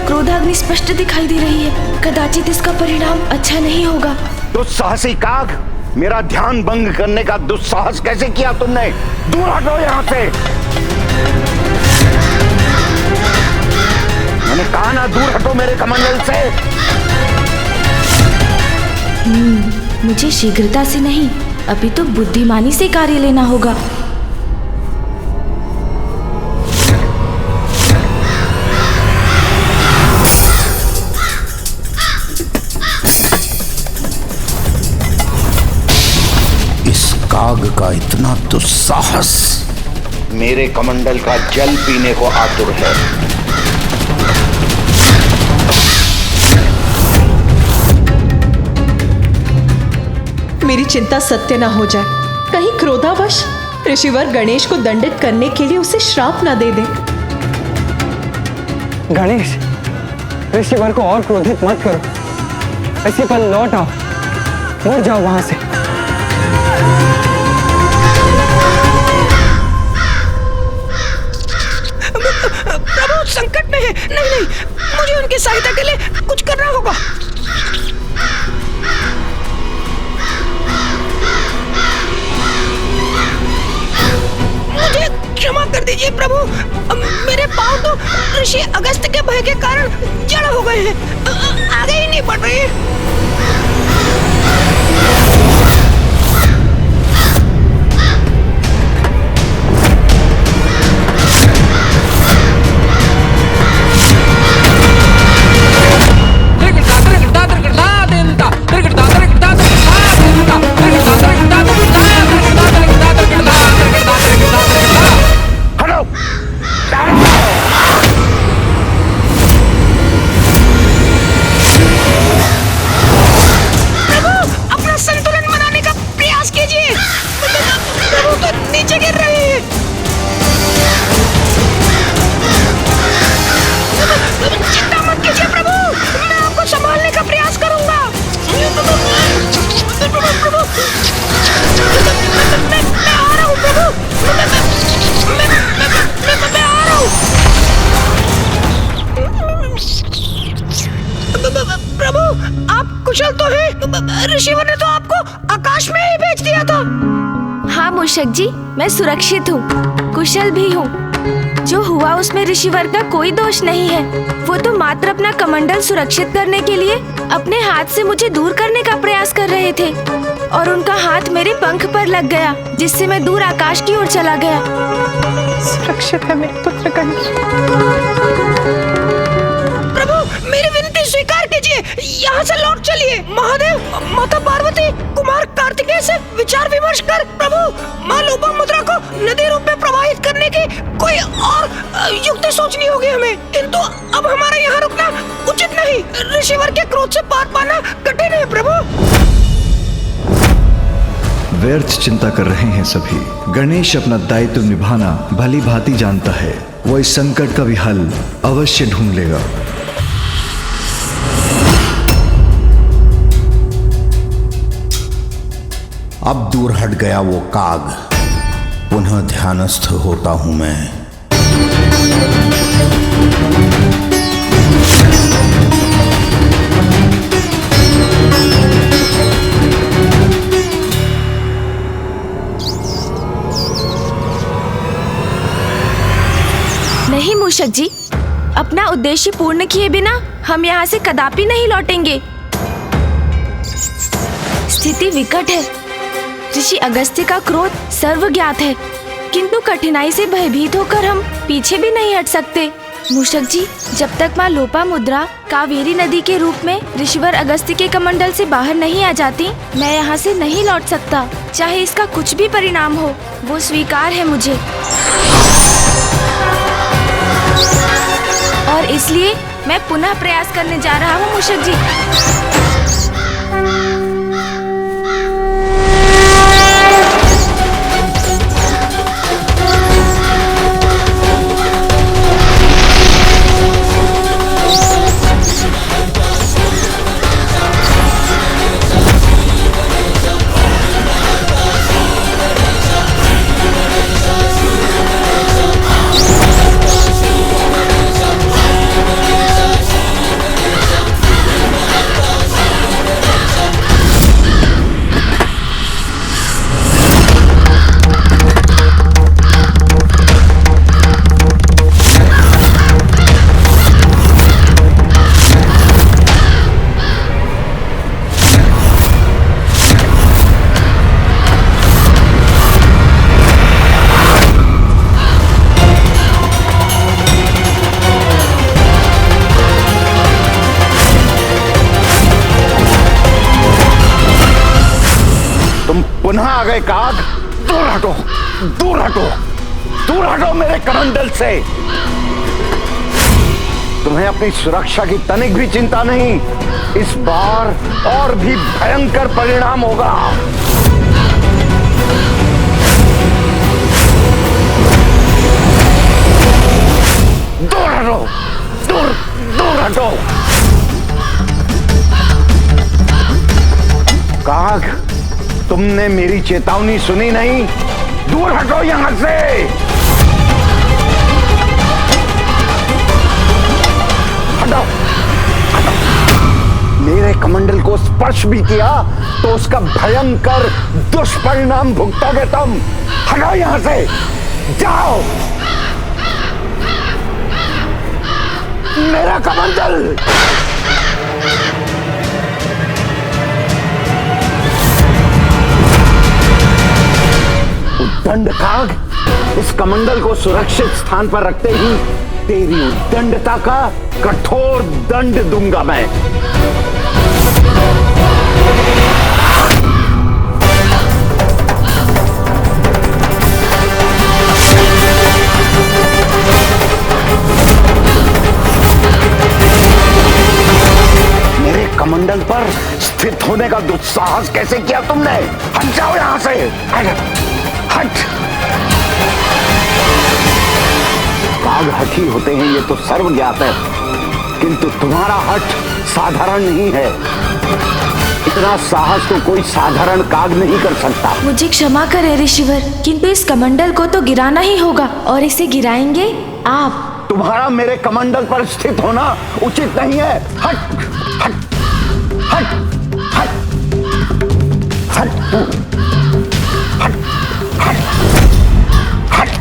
क्रोधाग्नि स्पष्ट दिखाई दे रही है। कदाचित इसका परिणाम अच्छा नहीं होगा। दुस्साहसी काग, मेरा ध्यान भंग करने का दुस्साहस कैसे किया तुमने? दूर हटो यहाँ से। मैंने कहा ना, दूर हटो मेरे कमंडल से। मुझे शीघ्रता से नहीं, अभी तो बुद्धिमानी से कार्य लेना होगा। इस काग का इतना दुस्साहस मेरे कमंडल का जल पीने को आतुर है। मेरी चिंता सत्य ना हो जाए, कहीं क्रोधावश ऋषिवर गणेश को दंडित करने के लिए उसे श्राप ना दे दे। गणेश, ऋषिवर को और क्रोधित मत करो। इसी पर लौट आओ, मुड़ जाओ वहां से। प्रभु संकट में है। नहीं, मुझे उनकी सहायता के लिए कुछ करना होगा। मुझे क्षमा कर दीजिए प्रभु, मेरे पांव तो ऋषि अगस्त के भय के कारण जड़ हो गए हैं, आगे ही नहीं बढ़ रहे। प्रभु, आप कुशल तो हैं? ऋषिवर ने तो आपको आकाश में ही भेज दिया था। हाँ मूषक जी, मैं सुरक्षित हूँ, कुशल भी हूँ। जो हुआ उसमें ऋषिवर का कोई दोष नहीं है। वो तो मात्र अपना कमंडल सुरक्षित करने के लिए अपने हाथ से मुझे दूर करने का प्रयास कर रहे थे और उनका हाथ मेरे पंख पर लग गया, जिससे मैं दूर आकाश की ओर चला गया। सुरक्षित है मेरे पुत्र गणेश। प्रभु, मेरी विनती स्वीकार कीजिए, यहाँ से लौट चलिए। महादेव, माता पार्वती, कुमार कार्तिकेय से विचार विमर्श कर प्रभु माँ लोपामुद्रा को नदी रूप में प्रवाहित करने की कोई और युक्ति सोचनी होगी हमें। किंतु अब हमारा यहाँ रुकना उचित नहीं। ऋषिवर के क्रोध से पार पाना कठिन है प्रभु। व्यर्थ चिंता कर रहे हैं सभी। गणेश अपना दायित्व निभाना भली भांति जानता है। वो इस संकट का भी हल अवश्य ढूंढ लेगा। अब दूर हट गया वो काग, पुनः ध्यानस्थ होता हूं मैं। नहीं मूषक जी, अपना उद्देश्य पूर्ण किए बिना हम यहाँ से कदापि नहीं लौटेंगे। स्थिति विकट है। ऋषि अगस्त्य का क्रोध सर्वज्ञात है, किंतु कठिनाई से भयभीत होकर हम पीछे भी नहीं हट सकते। मूषक जी, जब तक माँ लोपामुद्रा कावेरी नदी के रूप में ऋषिवर अगस्त्य के कमंडल से बाहर नहीं आ जाती, मैं यहाँ से नहीं लौट सकता। चाहे इसका कुछ भी परिणाम हो, वो स्वीकार है मुझे। और इसलिए मैं पुनः प्रयास करने जा रहा हूँ मूषक जी। गए काग? दूर हटो, दूर हटो, दूर हटो मेरे कमंडल से। तुम्हें अपनी सुरक्षा की तनिक भी चिंता नहीं। इस बार और भी भयंकर परिणाम होगा। दूर हटो, दूर दूर हटो। काग, तुमने मेरी चेतावनी सुनी नहीं? दूर हटो यहां से। हटो, हटो। मेरे कमंडल को स्पर्श भी किया तो उसका भयंकर दुष्परिणाम भुगतोगे तुम। हटो यहां से, जाओ। मेरा कमंडल। उद्दंड काग, इस कमंडल को सुरक्षित स्थान पर रखते ही तेरी उद्दंडता का कठोर दंड दूंगा मैं। मेरे कमंडल पर स्थित होने का दुस्साहस कैसे किया तुमने? हट जाओ यहां से, हट। काग हठी होते हैं ये तो सर्व ज्ञात है, किंतु तुम्हारा हठ साधारण नहीं है। इतना साहस तो कोई साधारण काग नहीं कर सकता। मुझे क्षमा करें ऋषिवर, किंतु इस कमंडल को तो गिराना ही होगा, और इसे गिराएंगे आप। तुम्हारा मेरे कमंडल पर स्थित होना उचित नहीं है। हट, हट, हट, हट, हट, हट, हट, हट।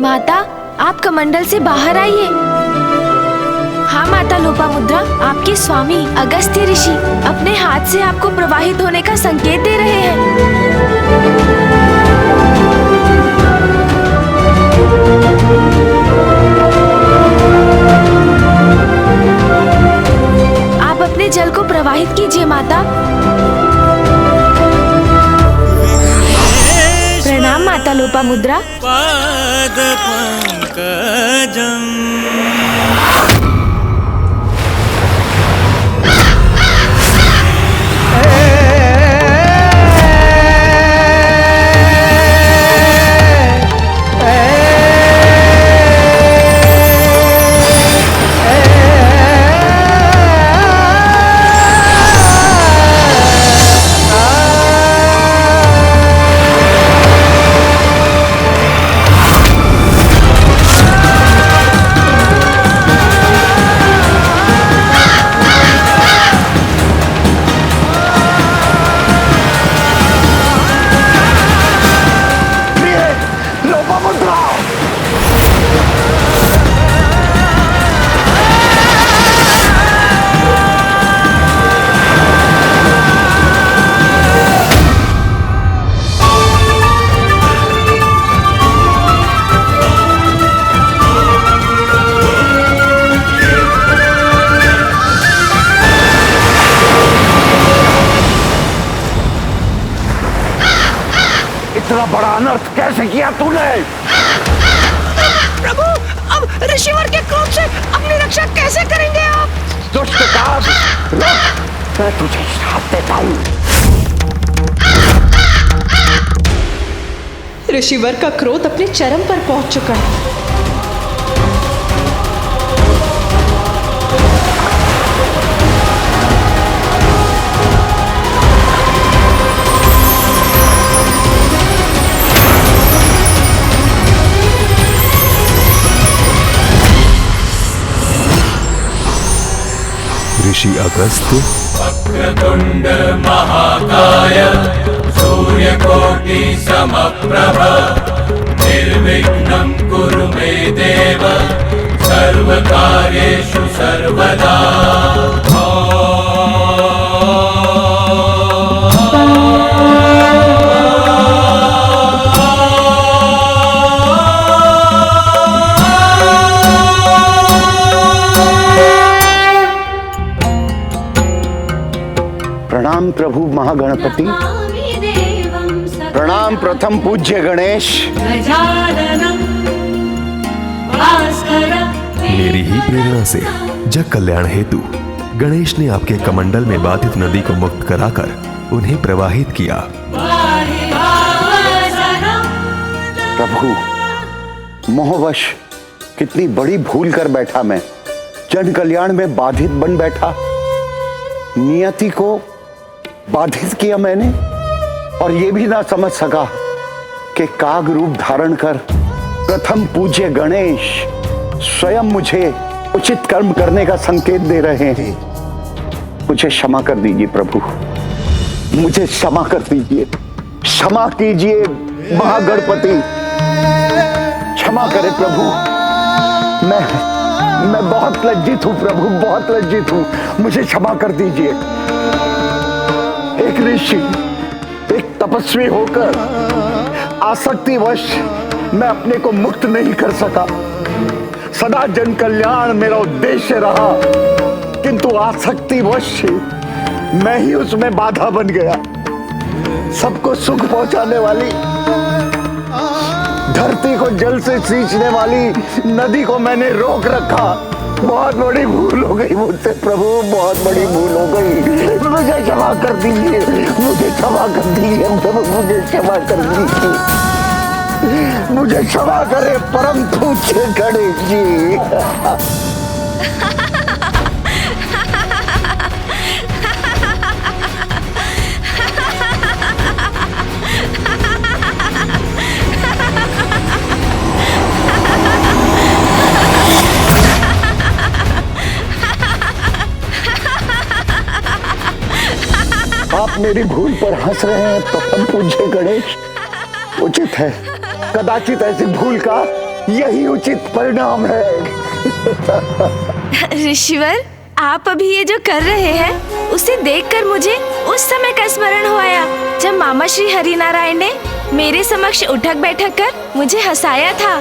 माता, आप कमंडल से बाहर आइए। हाँ माता लोपामुद्रा, आपके स्वामी अगस्त्य ऋषि अपने हाथ से आपको प्रवाहित होने का संकेत दे रहे हैं। आप अपने जल को प्रवाहित कीजिए माता। प्रणाम माता लोपामुद्रा। पाद पंकजम इतना बड़ा अनर्थ कैसे किया तूने? प्रभु, अब ऋषिवर के क्रोध से अपनी रक्षा कैसे करेंगे आप? दुष्ट काग, रुक, मैं तुझे श्राप देता हूँ। ऋषिवर का क्रोध अपने चरम पर पहुंच चुका है। ऋषि अगस्त्य। वक्रतुंड महाकाय सूर्यकोटि समप्रभ निर्विघ्नं कुरु मे देव सर्वकार्येषु सर्वदा। प्रणाम प्रभु महागणपति, प्रणाम प्रथम पूज्य गणेश। मेरी ही प्रेरणा से जग कल्याण हेतु गणेश ने आपके कमंडल में बाधित नदी को मुक्त कराकर उन्हें प्रवाहित किया। प्रभु, मोहवश कितनी बड़ी भूल कर बैठा मैं। जन कल्याण में बाधित बन बैठा, नियति को बाधित किया मैंने, और ये भी ना समझ सका कि काग रूप धारण कर प्रथम पूज्य गणेश स्वयं मुझे उचित कर्म करने का संकेत दे रहे हैं। मुझे क्षमा कर दीजिए प्रभु, मुझे क्षमा कर दीजिए, क्षमा कीजिए महागणपति, क्षमा करे प्रभु। मैं बहुत लज्जित हूं प्रभु, बहुत लज्जित हूं, मुझे क्षमा कर दीजिए। एक ऋषि, एक तपस्वी होकर आसक्तिवश मैं अपने को मुक्त नहीं कर सका। सदा जन कल्याण मेरा उद्देश्य रहा, किंतु आसक्तिवश मैं ही उसमें बाधा बन गया। सबको सुख पहुंचाने वाली, धरती को जल से सींचने वाली नदी को मैंने रोक रखा। बहुत बड़ी भूल हो गई मुझसे प्रभु, बहुत बड़ी भूल हो गई। मुझे क्षमा कर दीजिए, मुझे क्षमा कर दीजिए प्रभु, मुझे क्षमा कर दीजिए, मुझे क्षमा करे परम पूज्य गणेश जी। आप मेरी भूल पर हंस रहे हैं प्रथम पूज्य गणेश, उचित है। कदाचित ऐसी भूल का यही उचित परिणाम है। ऋषिवर, आप अभी ये जो कर रहे हैं उसे देखकर मुझे उस समय का स्मरण हो आया जब मामा श्री हरिनारायण ने मेरे समक्ष उठक बैठक कर मुझे हंसाया था।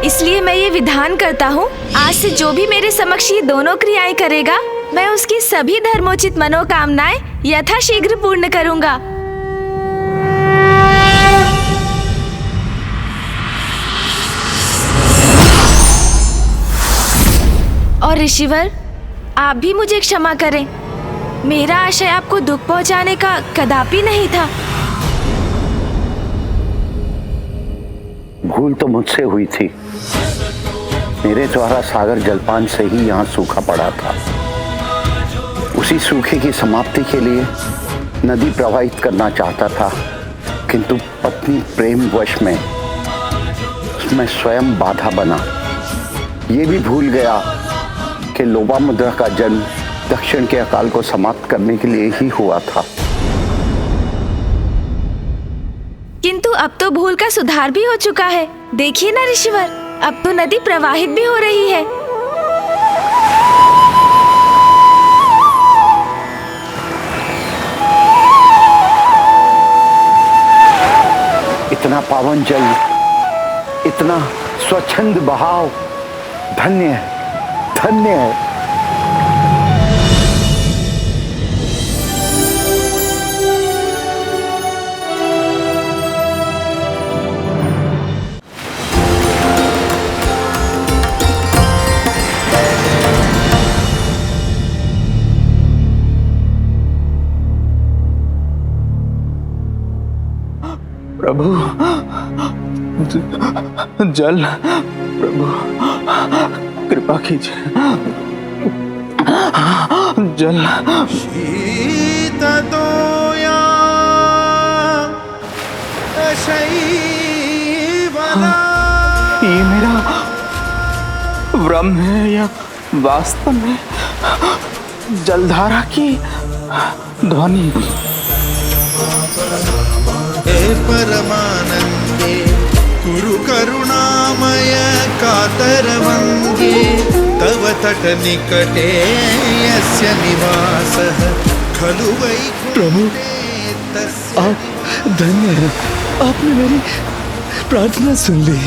इसलिए मैं ये विधान करता हूँ, आज से जो भी मेरे समक्ष ये दोनों क्रियाएं करेगा, मैं उसकी सभी धर्मोचित मनोकामनाएं यथाशीघ्र पूर्ण करूंगा। और ऋषिवर, आप भी मुझे क्षमा करें। मेरा आशय आपको दुख पहुंचाने का कदापि नहीं था। भूल तो मुझसे हुई थी। मेरे द्वारा सागर जलपान से ही यहाँ सूखा पड़ा था। उसी सूखे की समाप्ति के लिए नदी प्रवाहित करना चाहता था, किंतु पत्नी प्रेम वश में उसमें स्वयं बाधा बना। ये भी भूल गया कि लोपामुद्रा का जन्म दक्षिण के अकाल को समाप्त करने के लिए ही हुआ था। किंतु अब तो भूल का सुधार भी हो चुका है। देखिए ना ऋषिवर, अब तो नदी प्रवाहित भी हो रही है। इतना पावन जल, इतना स्वच्छंद बहाव, धन्य है, धन्य है। प्रभु जल, प्रभु कृपा कीजिए, जल। शीत दोया ये मेरा भ्रम है या वास्तव में जलधारा की ध्वनि? हे परमानंदे कुरु करुणामय कातरवंगे तव तट निकटे यस्य निवासः खलु प्रभु, वैकुंठे आप धन्य हैं, आपने मेरी प्रार्थना सुन ली।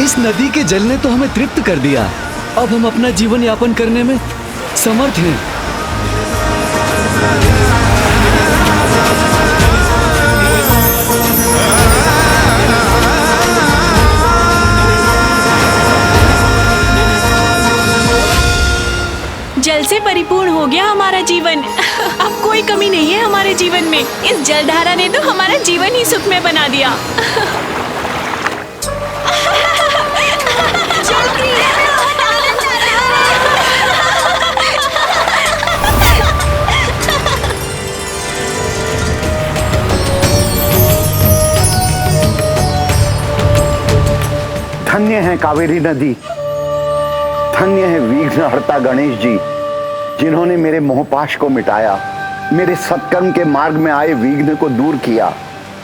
इस नदी के जल ने तो हमें तृप्त कर दिया। अब हम अपना जीवन यापन करने में समर्थ हैं। जल से परिपूर्ण हो गया हमारा जीवन। अब कोई कमी नहीं है हमारे जीवन में। इस जलधारा ने तो हमारा जीवन ही सुखमय बना दिया। धन्य है कावेरी नदी, धन्य है विघ्नहर्ता गणेश जी, जिन्होंने मेरे मोहपाश को मिटाया, मेरे सत्कर्म के मार्ग में आए विघ्न को दूर किया,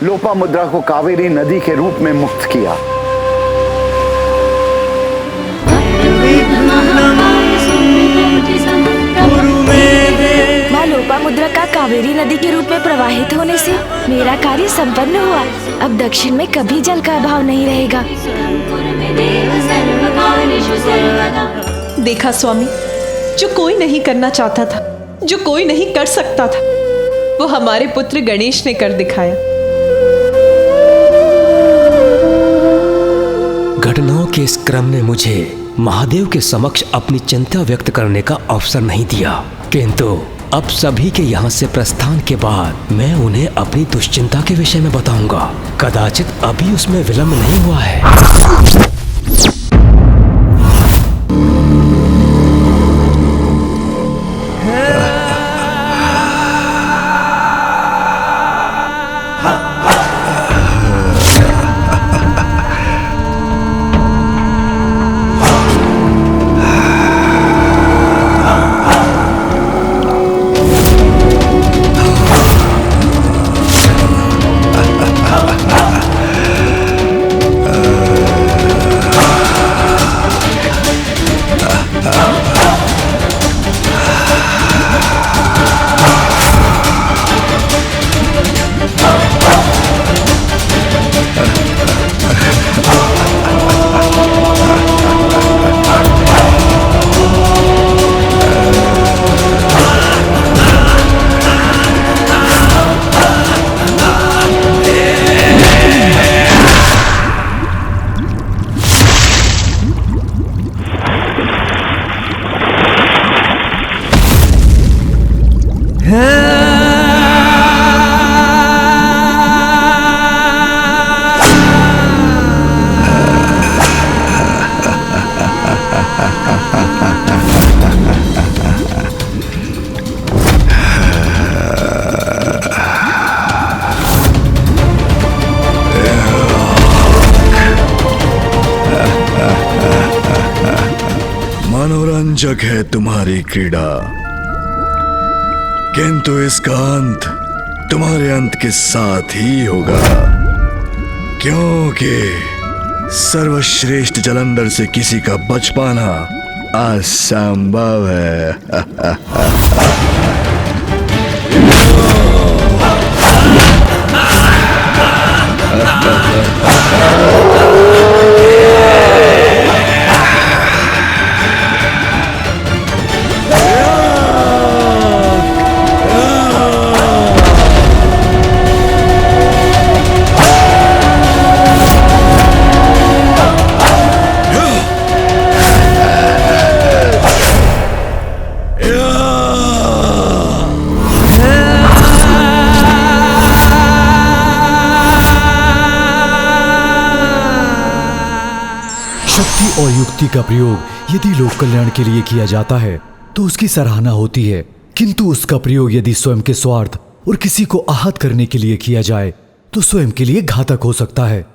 लोपामुद्रा को कावेरी नदी के रूप में मुक्त किया। माँ लोपामुद्रा का कावेरी नदी के रूप में प्रवाहित होने से मेरा कार्य संपन्न हुआ। अब दक्षिण में कभी जल का अभाव नहीं रहेगा। देखा स्वामी, जो कोई नहीं करना चाहता था, जो कोई नहीं कर सकता था, वो हमारे पुत्र गणेश ने कर दिखाया। घटनाओं के इस क्रम ने मुझे महादेव के समक्ष अपनी चिंता व्यक्त करने का अवसर नहीं दिया, किंतु अब सभी के यहाँ से प्रस्थान के बाद मैं उन्हें अपनी दुश्चिंता के विषय में बताऊंगा। कदाचित अभी उसमें विलंब नहीं हुआ है। मनोरंजक है तुम्हारी क्रीड़ा, किंतु इसका अंत तुम्हारे अंत के साथ ही होगा, क्योंकि सर्वश्रेष्ठ जलंधर से किसी का बच पाना असंभव है। बुद्धि और युक्ति का प्रयोग यदि लोक कल्याण के लिए किया जाता है तो उसकी सराहना होती है, किंतु उसका प्रयोग यदि स्वयं के स्वार्थ और किसी को आहत करने के लिए किया जाए तो स्वयं के लिए घातक हो सकता है।